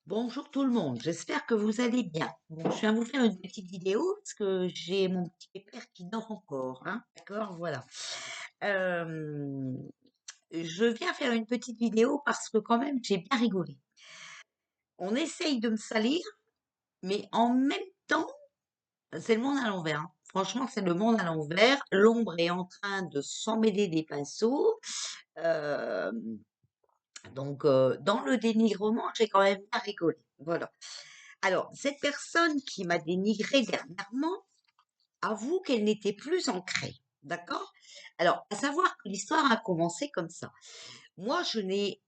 Bonjour tout le monde, j'espère que vous allez bien. Bon, je viens vous faire une petite vidéo parce que j'ai mon petit pépère qui dort encore, hein, d'accord, voilà. Euh, je viens faire une petite vidéo parce que quand même j'ai bien rigolé. On essaye de me salir, mais en même temps, c'est le monde à l'envers, hein. Franchement, c'est le monde à l'envers. L'ombre est en train de s'emmêler des pinceaux. Euh, dans le dénigrement, j'ai quand même bien rigolé. Voilà. Alors, cette personne qui m'a dénigré dernièrement avoue qu'elle n'était plus ancrée. D'accord? Alors, à savoir que l'histoire a commencé comme ça. Moi, je n'ai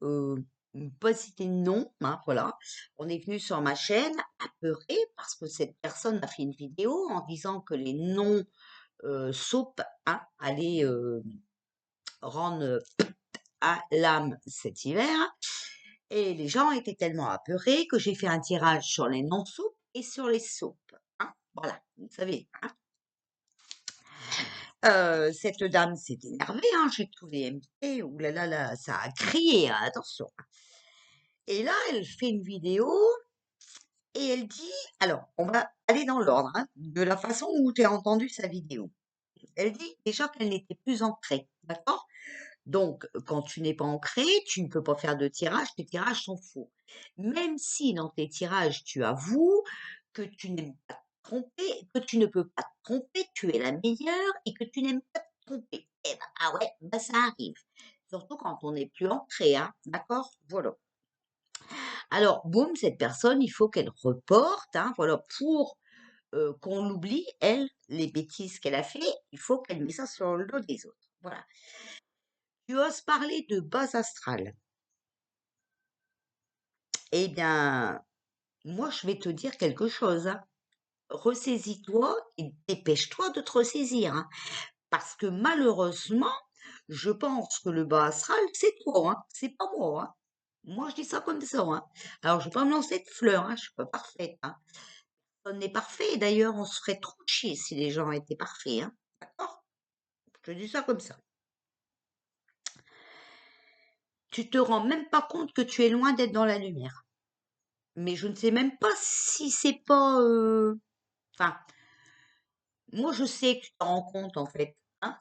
pas cité de nom, hein, voilà. On est venu sur ma chaîne apeuré parce que cette personne a fait une vidéo en disant que les noms soap hein, allaient rendre à l'âme cet hiver. Et les gens étaient tellement apeurés que j'ai fait un tirage sur les non-soupes et sur les soupes. Hein, voilà, vous savez. Hein. Cette dame s'est énervée, hein, j'ai tous les MP, ouh là là là, ça a crié, hein, attention. Et là, elle fait une vidéo et elle dit, alors, on va aller dans l'ordre, hein, de la façon où tu as entendu sa vidéo. Elle dit déjà qu'elle n'était plus ancrée, d'accord? Donc, quand tu n'es pas ancré, tu ne peux pas faire de tirage, tes tirages sont faux. Même si dans tes tirages, tu avoues que tu n'aimes pas te tromper, que tu ne peux pas te tromper, tu es la meilleure et que tu n'aimes pas te tromper. Eh ben, ah ouais, ben ça arrive. Surtout quand on n'est plus ancré, hein, d'accord? Voilà. Alors, boum, cette personne, il faut qu'elle reporte, hein, voilà, pour qu'on l'oublie, elle, les bêtises qu'elle a fait, il faut qu'elle mette ça sur le dos des autres. Voilà. Tu oses parler de base astrale. Eh bien, moi, je vais te dire quelque chose, hein. Ressaisis-toi et dépêche-toi de te ressaisir, hein. Parce que malheureusement, je pense que le bas astral, c'est toi, hein. C'est pas moi, hein. Moi, je dis ça comme ça, hein. Alors, je vais pas me lancer de fleurs, hein. Je suis pas parfaite, hein. Personne n'est parfait. D'ailleurs, on se ferait trop chier si les gens étaient parfaits, hein. D'accord? Je dis ça comme ça. Tu te rends même pas compte que tu es loin d'être dans la lumière. Mais je ne sais même pas si c'est pas, enfin, moi, je sais que tu t'en rends compte, en fait. Hein.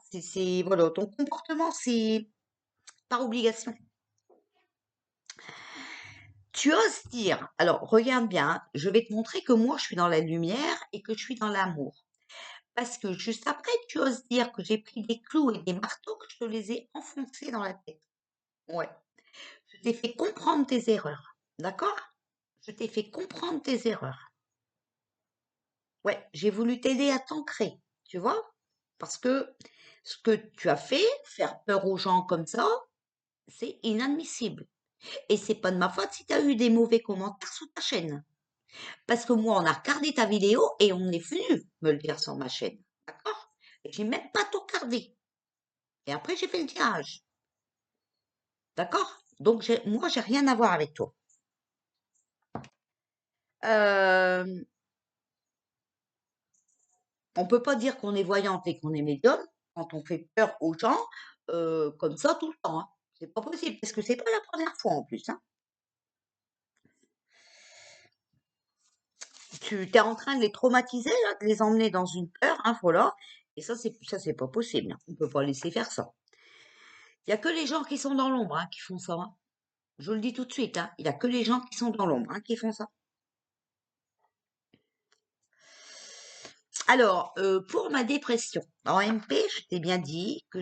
Voilà, ton comportement, c'est par obligation. Tu oses dire, alors regarde bien, hein, je vais te montrer que moi, je suis dans la lumière et que je suis dans l'amour. Parce que juste après, tu oses dire que j'ai pris des clous et des marteaux, que je te les ai enfoncés dans la tête. Ouais. Je t'ai fait comprendre tes erreurs. D'accord? Je t'ai fait comprendre tes erreurs. Ouais, j'ai voulu t'aider à t'ancrer, tu vois? Parce que ce que tu as fait, faire peur aux gens comme ça, c'est inadmissible. Et c'est pas de ma faute si tu as eu des mauvais commentaires sur ta chaîne. Parce que moi, on a regardé ta vidéo et on est venu me le dire sur ma chaîne. D'accord? Et j'ai même pas tout regardé. Et après, j'ai fait le tirage. D'accord? Donc, moi, j'ai rien à voir avec toi. Euh, on peut pas dire qu'on est voyante et qu'on est médium quand on fait peur aux gens comme ça tout le temps. Hein. C'est pas possible parce que c'est pas la première fois en plus. Hein. Tu es en train de les traumatiser, là, de les emmener dans une peur, hein, voilà. Et ça c'est pas possible. Hein. On peut pas laisser faire ça. Il y a que les gens qui sont dans l'ombre hein, qui font ça. Hein. Je vous le dis tout de suite. Hein. Il y a que les gens qui sont dans l'ombre hein, qui font ça. Alors, pour ma dépression, en MP, je t'ai bien dit que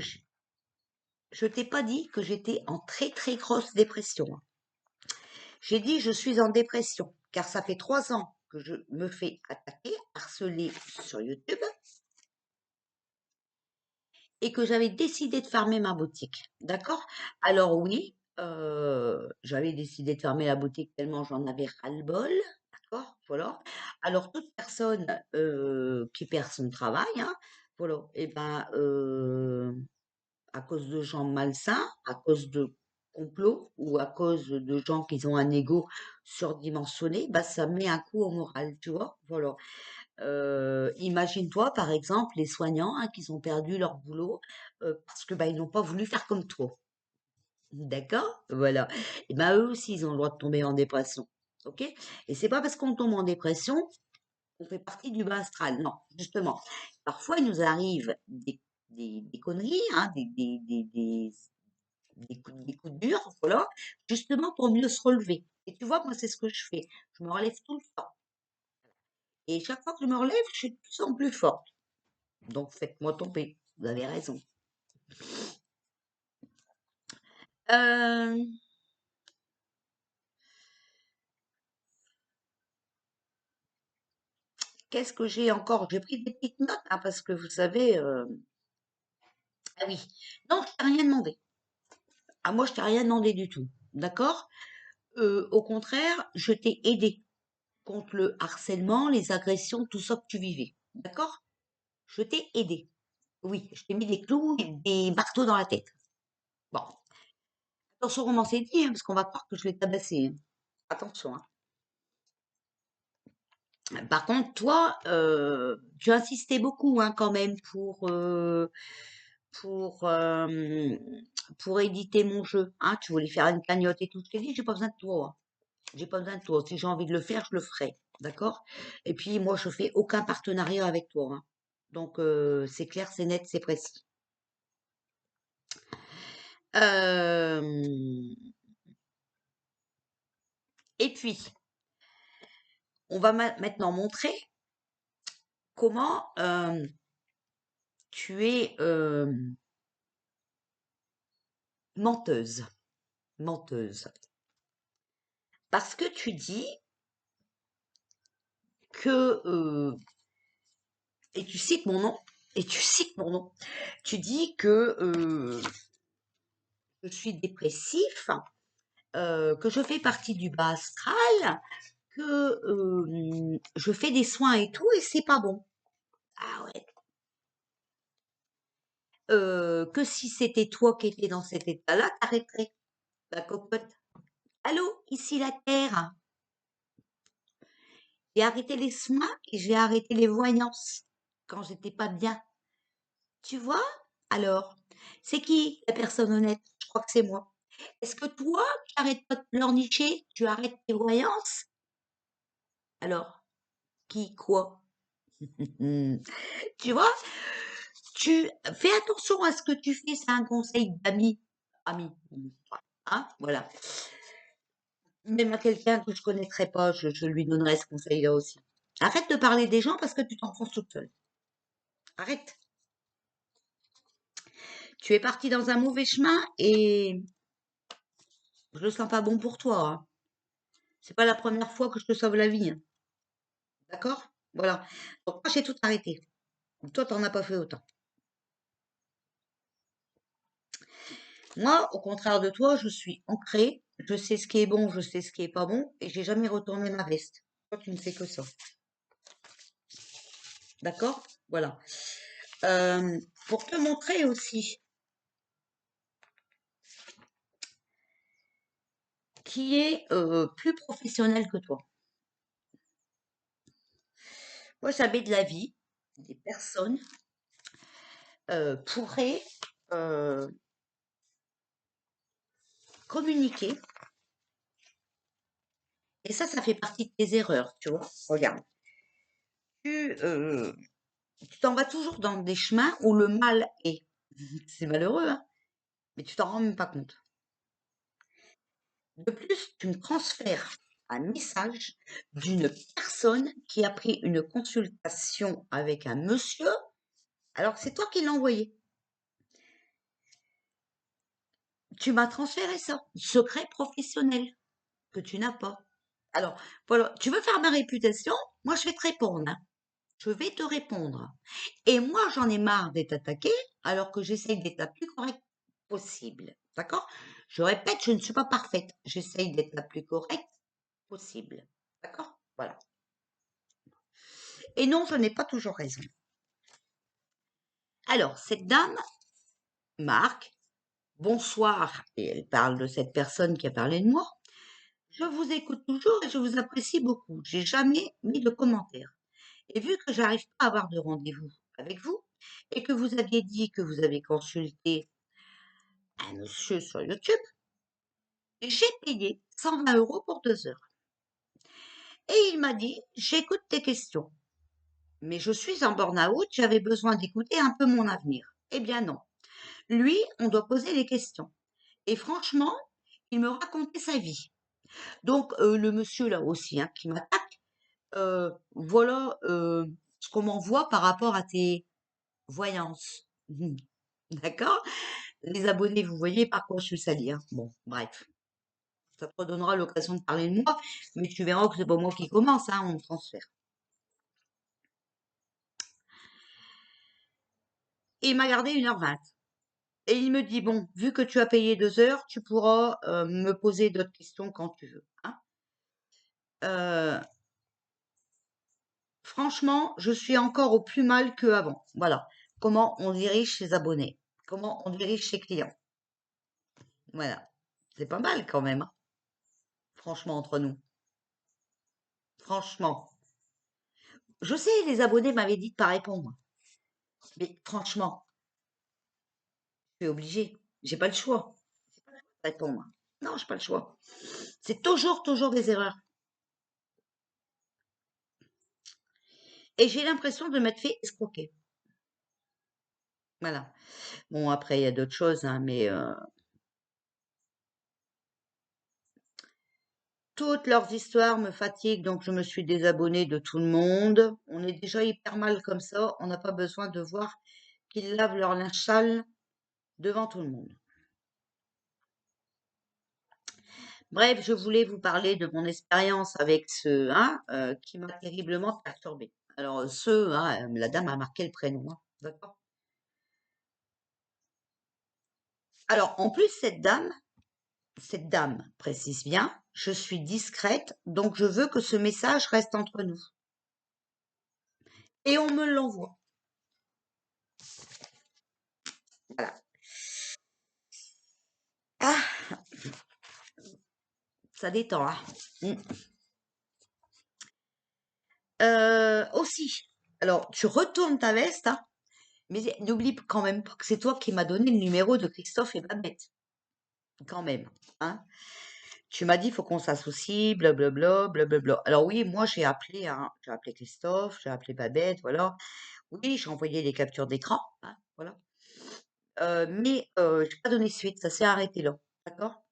je t'ai pas dit que j'étais en très très grosse dépression. Hein. J'ai dit je suis en dépression, car ça fait 3 ans que je me fais attaquer, harceler sur YouTube, et que j'avais décidé de fermer ma boutique. D'accord? Alors oui, j'avais décidé de fermer la boutique tellement j'en avais ras-le-bol. D'accord? Voilà. Alors toute personne qui perd son travail, hein, voilà, et ben à cause de gens malsains, à cause de complots ou à cause de gens qui ont un ego surdimensionné, bah ça met un coup au moral, tu vois? Voilà. Imagine-toi, par exemple, les soignants hein, qui ont perdu leur boulot parce que bah, ils n'ont pas voulu faire comme toi. D'accord? Voilà. Et ben eux aussi, ils ont le droit de tomber en dépression. ok? Et c'est pas parce qu'on tombe en dépression qu'on fait partie du bas astral. Non, justement. Parfois, il nous arrive des conneries, hein, des coups durs, voilà, justement pour mieux se relever. Et tu vois, moi, c'est ce que je fais. Je me relève tout le temps. Et chaque fois que je me relève, je suis de plus en plus forte. Donc, faites-moi tomber. Vous avez raison. Euh, Qu'est-ce que j'ai encore? J'ai pris des petites notes, hein, parce que vous savez. Ah oui. Non, je t'ai rien demandé. Ah, moi, je t'ai rien demandé du tout. D'accord? Au contraire, je t'ai aidé contre le harcèlement, les agressions, tout ça que tu vivais. D'accord? Je t'ai aidé. Oui, je t'ai mis des clous et des marteaux dans la tête. Bon, attention comment c'est dit, hein, parce qu'on va croire que je l'ai tabassé, hein. Attention, hein. Par contre, toi, tu insistais beaucoup, hein, quand même pour, euh, pour éditer mon jeu. Hein. Tu voulais faire une cagnotte et tout. Je t'ai dit, j'ai pas besoin de toi, hein. J'ai pas besoin de toi. Si j'ai envie de le faire, je le ferai. D'accord? Et puis, moi, je fais aucun partenariat avec toi, hein. Donc, c'est clair, c'est net, c'est précis. Euh, et puis, on va maintenant montrer comment tu es menteuse. Menteuse. Parce que tu dis que, et tu cites mon nom, et tu cites mon nom, tu dis que je suis dépressif, que je fais partie du bas astral, que je fais des soins et tout, et c'est pas bon. Ah ouais. Que si c'était toi qui étais dans cet état-là, t'arrêterais la cocotte. Allô, ici la Terre. J'ai arrêté les soins et j'ai arrêté les voyances quand j'étais pas bien. Tu vois? Alors, c'est qui la personne honnête? Je crois que c'est moi. Est-ce que toi, tu arrêtes pas de pleurnicher? Tu arrêtes tes voyances? Alors, qui, quoi? Tu vois? Tu fais attention à ce que tu fais, c'est un conseil d'ami. Ami. Hein? Voilà. Même à quelqu'un que je connaîtrais pas, je lui donnerais ce conseil-là aussi. Arrête de parler des gens parce que tu t'enfonces toute seule. Arrête. Tu es parti dans un mauvais chemin et je le sens pas bon pour toi, hein. C'est pas la première fois que je te sauve la vie, hein. D'accord? Voilà. Donc moi j'ai tout arrêté. Toi, t'en as pas fait autant. Moi, au contraire de toi, je suis ancrée. Je sais ce qui est bon, je sais ce qui est pas bon, et j'ai jamais retourné ma veste. Toi, tu ne fais que ça. D'accord? Voilà. Euh, pour te montrer aussi qui est plus professionnel que toi. Moi, jamais de la vie, des personnes pourraient euh, communiquer. Et ça fait partie de tes erreurs, tu vois. Regarde. Tu euh, tu t'en vas toujours dans des chemins où le mal est. C'est malheureux, hein, mais tu t'en rends même pas compte. De plus, tu me transfères un message d'une personne qui a pris une consultation avec un monsieur, alors que c'est toi qui l'as envoyé. Tu m'as transféré ça, secret professionnel que tu n'as pas. Alors, voilà, tu veux faire ma réputation? Moi, je vais te répondre, hein. Je vais te répondre. Et moi, j'en ai marre d'être attaquée alors que j'essaye d'être la plus correcte possible. D'accord? Je répète, je ne suis pas parfaite. J'essaye d'être la plus correcte possible. D'accord? Voilà. Et non, je n'ai pas toujours raison. Alors, cette dame, Marc, bonsoir, et elle parle de cette personne qui a parlé de moi. Je vous écoute toujours et je vous apprécie beaucoup. J'ai jamais mis de commentaire. Et vu que j'arrive pas à avoir de rendez-vous avec vous, et que vous aviez dit que vous avez consulté un monsieur sur YouTube, j'ai payé 120 € pour 2 heures. Et il m'a dit, j'écoute tes questions, mais je suis en burn-out, j'avais besoin d'écouter un peu mon avenir. Eh bien non. Lui, on doit poser les questions. Et franchement, il me racontait sa vie. Donc, le monsieur là aussi, hein, qui m'attaque, voilà ce qu'on m'envoie par rapport à tes voyances. D'accord? Les abonnés, vous voyez par quoi je suis salie, hein. Bon, bref. Ça te redonnera l'occasion de parler de moi, mais tu verras que c'est pas moi qui commence, hein, on me transfère. Et il m'a gardé 1h20. Et il me dit, bon, vu que tu as payé 2 heures, tu pourras me poser d'autres questions quand tu veux, hein. Euh, Franchement, je suis encore au plus mal qu'avant. Voilà. Comment on dirige ses abonnés. Comment on dirige ses clients. Voilà. C'est pas mal quand même, hein. Franchement, entre nous. Franchement. Je sais, les abonnés m'avaient dit de pas répondre. Mais franchement, je suis obligée. J'ai pas le choix de répondre. Non, j'ai pas le choix. C'est toujours des erreurs. Et j'ai l'impression de m'être fait escroquer. Voilà. Bon, après, il y a d'autres choses, hein, mais toutes leurs histoires me fatiguent, donc je me suis désabonnée de tout le monde. On est déjà hyper mal comme ça. On n'a pas besoin de voir qu'ils lavent leur linge sale devant tout le monde. Bref, je voulais vous parler de mon expérience avec ce qui m'a terriblement perturbée. Alors, la dame a marqué le prénom, hein, d'accord? Alors, en plus, cette dame précise bien, je suis discrète, donc je veux que ce message reste entre nous. Et on me l'envoie. Voilà. Ah, ça détend, hein. Mm. Aussi, alors tu retournes ta veste, hein, mais n'oublie quand même pas que c'est toi qui m'as donné le numéro de Christophe et Babette. Quand même, hein. Tu m'as dit, faut qu'on s'associe, blablabla, blablabla. Alors oui, moi j'ai appelé Christophe, j'ai appelé Babette, voilà. Oui, j'ai envoyé les captures d'écran, hein, voilà. Mais j'ai pas donné suite, ça s'est arrêté là, d'accord?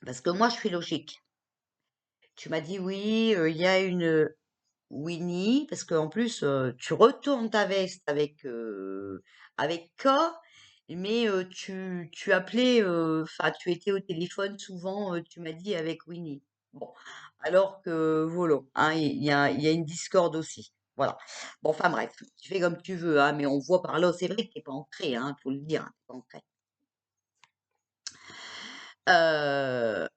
Parce que moi je suis logique. Tu m'as dit oui, il y a une Winnie, parce qu'en plus tu retournes ta veste avec K, mais tu appelais, enfin tu étais au téléphone souvent, tu m'as dit avec Winnie. Bon, alors que voilà, hein, il y a une discorde aussi. Voilà. Bon, enfin bref, tu fais comme tu veux, hein, mais on voit par là, c'est vrai que t'es pas ancré, hein, faut le dire, hein, t'es pas ancré. T'as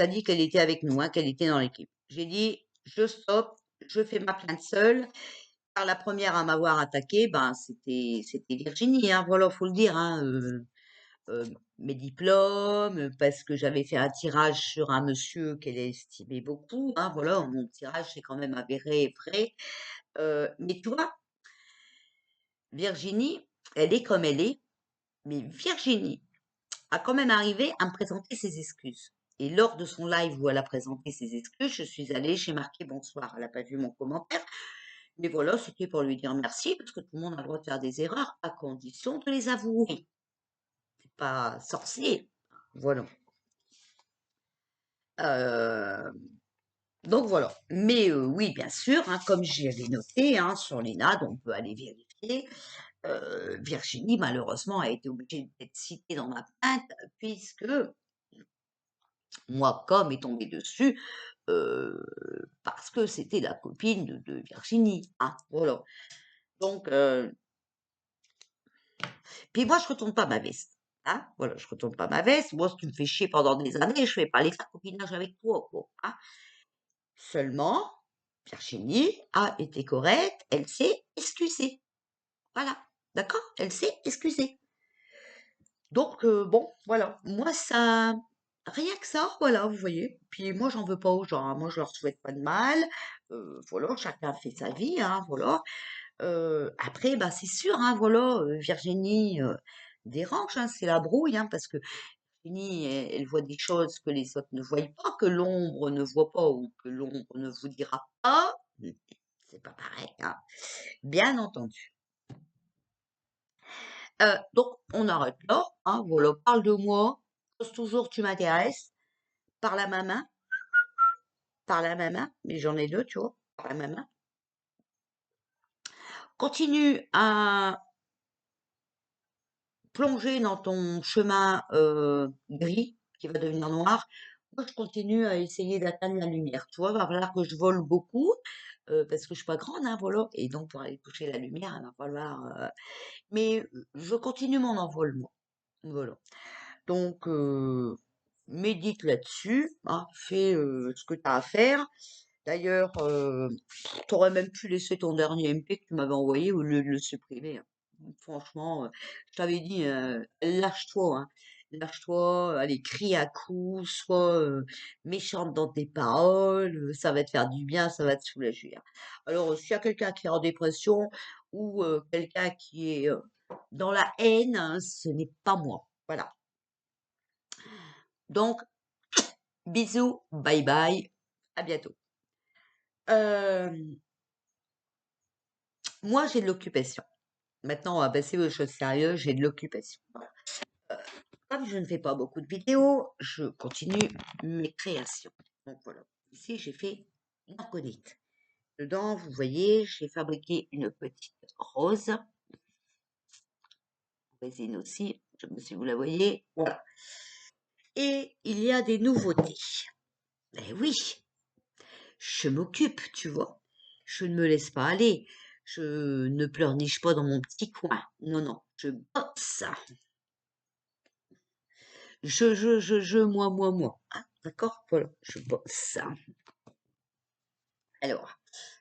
dit qu'elle était avec nous, hein, qu'elle était dans l'équipe. J'ai dit, je stoppe, je fais ma plainte seule. Car la première à m'avoir attaqué, ben, c'était Virginie, hein, voilà, faut le dire, hein, euh, mes diplômes, parce que j'avais fait un tirage sur un monsieur qu'elle estimait beaucoup, hein, voilà, mon tirage s'est quand même avéré vrai. Mais tu vois, Virginie, elle est comme elle est, mais Virginie a quand même arrivé à me présenter ses excuses. Et lors de son live où elle a présenté ses excuses, je suis allée, j'ai marqué bonsoir. Elle n'a pas vu mon commentaire, mais voilà, c'était pour lui dire merci, parce que tout le monde a le droit de faire des erreurs, à condition de les avouer. C'est pas sorcier. Voilà. Euh, donc voilà. Mais oui, bien sûr, hein, comme j'avais noté hein, sur l'ENA, donc on peut aller vérifier, Virginie, malheureusement, a été obligée d'être citée dans ma plainte, puisque moi, comme est tombé dessus, parce que c'était la copine de Virginie. Hein, voilà. Donc, puis moi, je retourne pas ma veste. Hein, voilà, je retourne pas ma veste. Moi, si tu me fais chier pendant des années, je vais pas aller faire copinage avec toi, quoi. Hein. Seulement, Virginie a été correcte, elle s'est excusée. Voilà, d'accord? Elle s'est excusée. Donc, bon, voilà. Moi, ça, rien que ça, voilà, vous voyez. Puis moi, j'en veux pas aux gens, hein. Moi, je leur souhaite pas de mal. Voilà, chacun fait sa vie, hein, voilà. Après, bah, c'est sûr, hein, voilà, Virginie dérange, hein, c'est la brouille, hein, parce que fini, elle voit des choses que les autres ne voient pas, que l'ombre ne voit pas ou que l'ombre ne vous dira pas. C'est pas pareil, hein, bien entendu. Donc, on arrête là, hein, voilà, parle de moi, pose toujours tu m'intéresses, par la main, mais j'en ai deux, tu vois, par la main. Continue à plonger dans ton chemin gris qui va devenir noir. Moi, je continue à essayer d'atteindre la lumière. Tu vois, il va falloir que je vole beaucoup parce que je suis pas grande, hein, voilà. Et donc, pour aller toucher la lumière, il va falloir. Mais je continue mon envolement. Voilà. Donc, médite là-dessus, hein, fais ce que tu as à faire. D'ailleurs, tu aurais même pu laisser ton dernier MP que tu m'avais envoyé au lieu de le supprimer, hein. Franchement, je t'avais dit, lâche-toi, hein. Lâche-toi, allez, crie à coups, sois méchante dans tes paroles, ça va te faire du bien, ça va te soulager, hein. Alors, s'il y a quelqu'un qui est en dépression ou quelqu'un qui est dans la haine, hein, ce n'est pas moi. Voilà. Donc, bisous, bye bye, à bientôt. Moi, j'ai de l'occupation. Maintenant, on va passer aux choses sérieuses. J'ai de l'occupation. Voilà. Comme je ne fais pas beaucoup de vidéos, je continue mes créations. Donc voilà. Ici, j'ai fait une argonite. Dedans, vous voyez, j'ai fabriqué une petite rose. Résine aussi, je ne sais si vous la voyez. Voilà. Et il y a des nouveautés. Eh oui, je m'occupe, tu vois. Je ne me laisse pas aller. Je ne pleurniche pas dans mon petit coin. Non, non, je bosse. Moi. Hein, d'accord? Voilà, je bosse. Alors,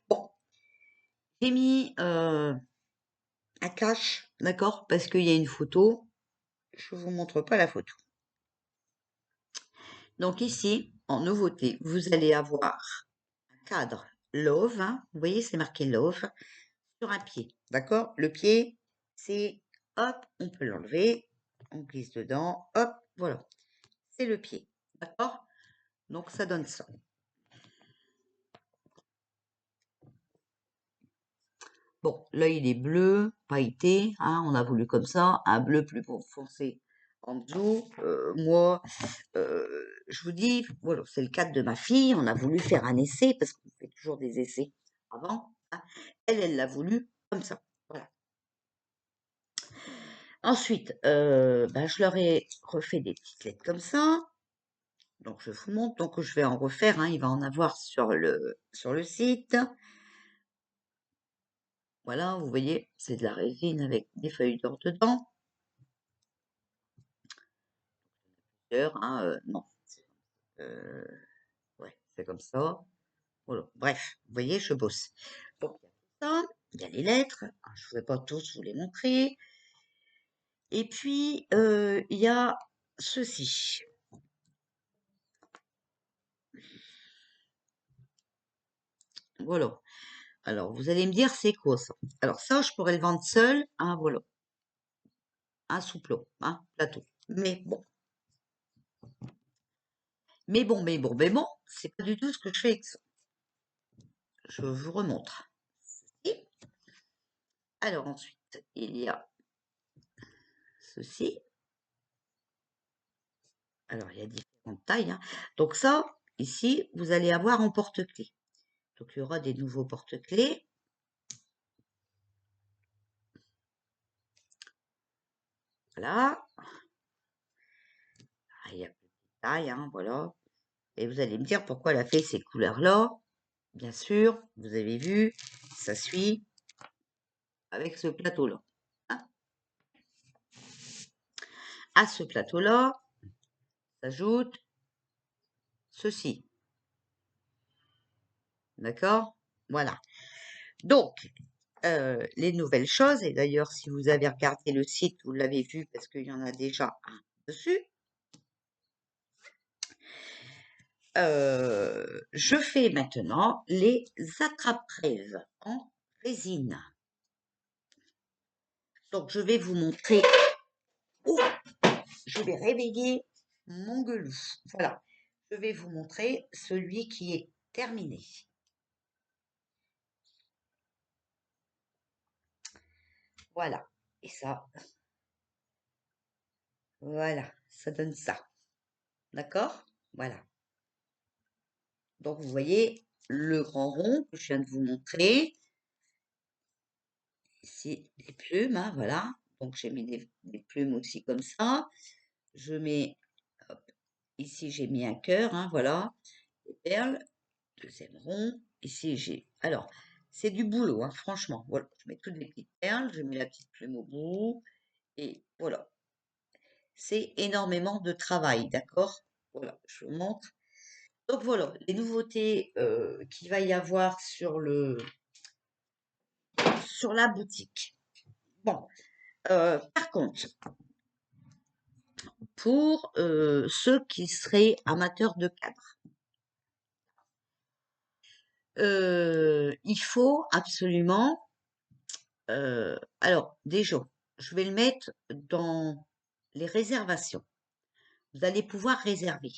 bon, j'ai mis un cache, d'accord? Parce qu'il y a une photo. Je vous montre pas la photo. Donc ici, en nouveauté, vous allez avoir un cadre Love, hein, vous voyez, c'est marqué Love, sur un pied, d'accord? Le pied, c'est, hop, on peut l'enlever, on glisse dedans, hop, voilà, c'est le pied, d'accord? Donc ça donne ça. Bon, là, il est bleu, pailleté, hein, on a voulu comme ça, un bleu plus foncé en dessous. Moi, je vous dis, voilà, c'est le cadre de ma fille, on a voulu faire un essai, parce qu'on fait toujours des essais avant, hein. Elle l'a voulu comme ça, voilà. Ensuite, ben, je leur ai refait des petites lettres comme ça, donc je vous montre, donc je vais en refaire, hein, il va en avoir sur le site. Voilà, vous voyez, c'est de la résine avec des feuilles d'or dedans. Hein, non. Euh, ouais, c'est comme ça. Voilà. Bref, vous voyez, je bosse. Donc, il y a tout ça, il y a les lettres. Je ne vais pas tous vous les montrer. Et puis, il y a ceci. Voilà. Alors, vous allez me dire, c'est quoi ça? Alors, ça, je pourrais le vendre seul. Hein, voilà. Un sous-plot, hein, plateau. Mais bon. C'est pas du tout ce que je fais avec ça. Je vous remontre. Et alors ensuite, il y a ceci. Alors, il y a différentes tailles, hein. Donc ça, ici, vous allez avoir en porte-clés. Donc, il y aura des nouveaux porte-clés. Voilà. Ah, il y a plus de tailles, hein, voilà. Et vous allez me dire pourquoi elle a fait ces couleurs-là. Bien sûr, vous avez vu, ça suit avec ce plateau-là, hein. À ce plateau-là, s'ajoute ceci. D'accord? Voilà. Donc, les nouvelles choses, et d'ailleurs, si vous avez regardé le site, vous l'avez vu parce qu'il y en a déjà un dessus. Je fais maintenant les attrape-rêves en résine. Donc, je vais vous montrer où je vais réveiller mon gueulou. Voilà. Je vais vous montrer celui qui est terminé. Voilà. Et ça, voilà, ça donne ça. D'accord? Voilà. Donc, vous voyez le grand rond que je viens de vous montrer. Ici, des plumes, hein, voilà. Donc, j'ai mis des plumes aussi comme ça. Je mets, hop, ici, j'ai mis un cœur, hein, voilà. Des perles, deuxième rond. Ici, j'ai, alors, c'est du boulot, hein, franchement. Voilà, je mets toutes les petites perles, je mets la petite plume au bout. Et voilà, c'est énormément de travail, d'accord? Voilà, je vous montre. Donc voilà, les nouveautés qu'il va y avoir sur la boutique. Bon, par contre, pour ceux qui seraient amateurs de cadres, il faut absolument, alors déjà, je vais le mettre dans les réservations. Vous allez pouvoir réserver.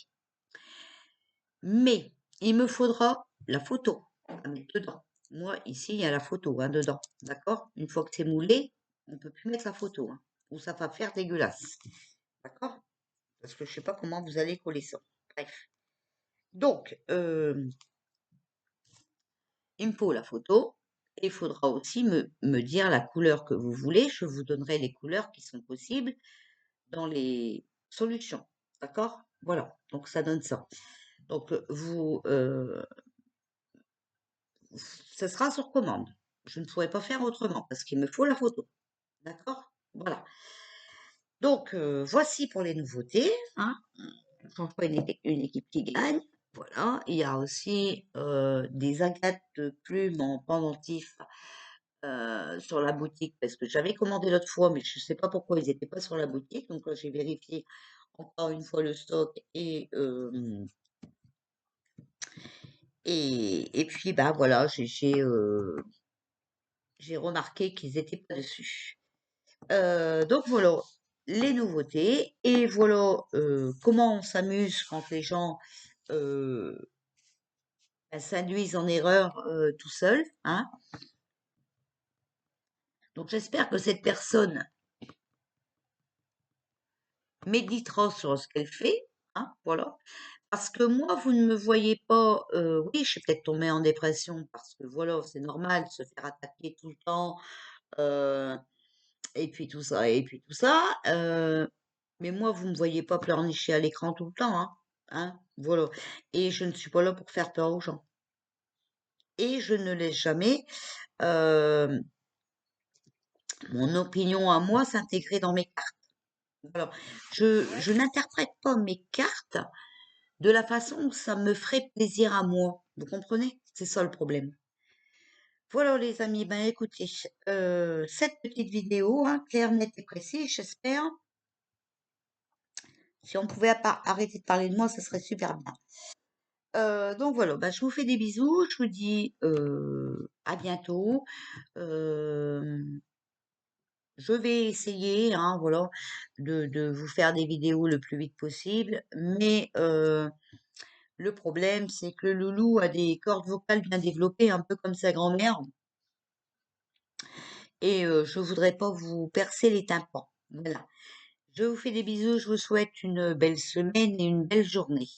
Mais il me faudra la photo à mettre dedans. Moi, ici, il y a la photo hein, dedans. D'accord? Une fois que c'est moulé, on ne peut plus mettre la photo. Hein, ou ça va faire dégueulasse. D'accord? Parce que je ne sais pas comment vous allez coller ça. Bref. Donc, il me faut la photo. Et il faudra aussi me dire la couleur que vous voulez. Je vous donnerai les couleurs qui sont possibles dans les solutions. D'accord? Voilà. Donc, ça donne ça. Donc, ce sera sur commande. Je ne pourrai pas faire autrement parce qu'il me faut la photo. D'accord? Voilà. Donc, voici pour les nouveautés. Hein. J'en ferai une équipe qui gagne. Voilà. Il y a aussi des agates de plumes en pendentif sur la boutique parce que j'avais commandé l'autre fois, mais je ne sais pas pourquoi ils n'étaient pas sur la boutique. Donc là, j'ai vérifié encore une fois le stock et puis bah voilà, j'ai remarqué qu'ils étaient pas dessus. Donc voilà les nouveautés et voilà comment on s'amuse quand les gens euh, s'induisent en erreur tout seuls. Hein. Donc j'espère que cette personne méditera sur ce qu'elle fait. Hein, voilà. Parce que moi, vous ne me voyez pas. Oui, je suis peut-être tombée en dépression parce que voilà, c'est normal de se faire attaquer tout le temps. euh, et puis tout ça, et puis tout ça. Mais moi, vous ne me voyez pas pleurnicher à l'écran tout le temps, hein. Hein, voilà. Et je ne suis pas là pour faire peur aux gens. Et je ne laisse jamais euh, mon opinion à moi s'intégrer dans mes cartes. Alors, je n'interprète pas mes cartes de la façon où ça me ferait plaisir à moi. Vous comprenez? C'est ça le problème. Voilà les amis, ben écoutez, cette petite vidéo, hein, claire, nette et précise, j'espère. Si on pouvait arrêter de parler de moi, ça serait super bien. Donc voilà, bah, je vous fais des bisous, je vous dis à bientôt. Euh, je vais essayer, hein, voilà, de vous faire des vidéos le plus vite possible, mais le problème, c'est que le loulou a des cordes vocales bien développées, un peu comme sa grand-mère, et je voudrais pas vous percer les tympans. Voilà. Je vous fais des bisous, je vous souhaite une belle semaine et une belle journée.